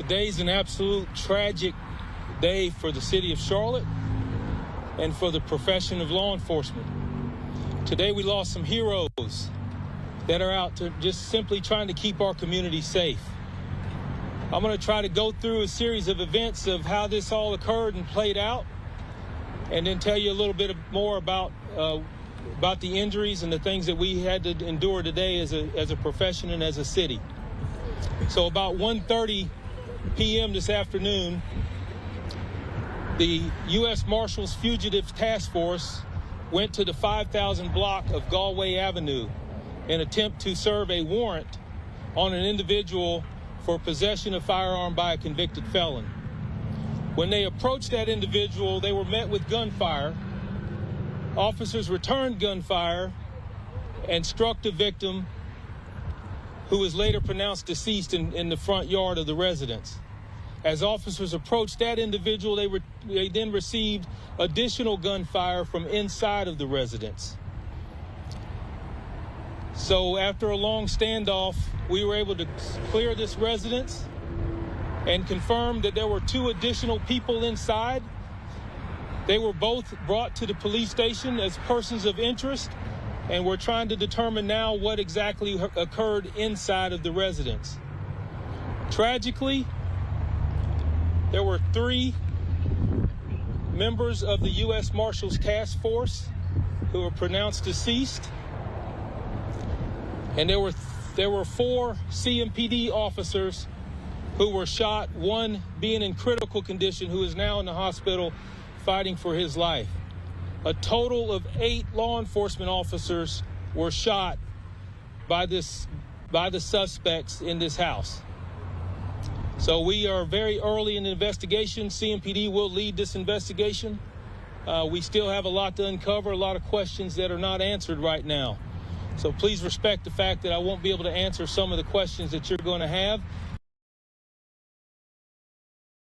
Today's an absolute tragic day for the city of Charlotte and for the profession of law enforcement. Today we lost some heroes that are out to just simply trying to keep our community safe. I'm going to try to go through a series of events of how this all occurred and played out, and then tell you a little bit more about the injuries and the things that we had to endure today as a profession and as a city. So about 1:30 p.m. this afternoon, the U.S. Marshals Fugitive Task Force went to the 5,000 block of Galway Avenue in an attempt to serve a warrant on an individual for possession of firearm by a convicted felon. When they approached that individual, they were met with gunfire. Officers returned gunfire and struck the victim, who was later pronounced deceased in the front yard of the residence. As officers approached that individual, they then received additional gunfire from inside of the residence. So after a long standoff, we were able to clear this residence and confirm that there were 2 additional people inside. They were both brought to the police station as persons of interest, and we're trying to determine now what exactly occurred inside of the residence. Tragically, there were 3 members of the U.S. Marshals Task Force who were pronounced deceased, and there were 4 CMPD officers who were shot, one being in critical condition, who is now in the hospital fighting for his life. A total of 8 law enforcement officers were shot by the suspects in this house. So we are very early in the investigation. CMPD will lead this investigation. We still have a lot to uncover, a lot of questions that are not answered right now. So please respect the fact that I won't be able to answer some of the questions that you're going to have.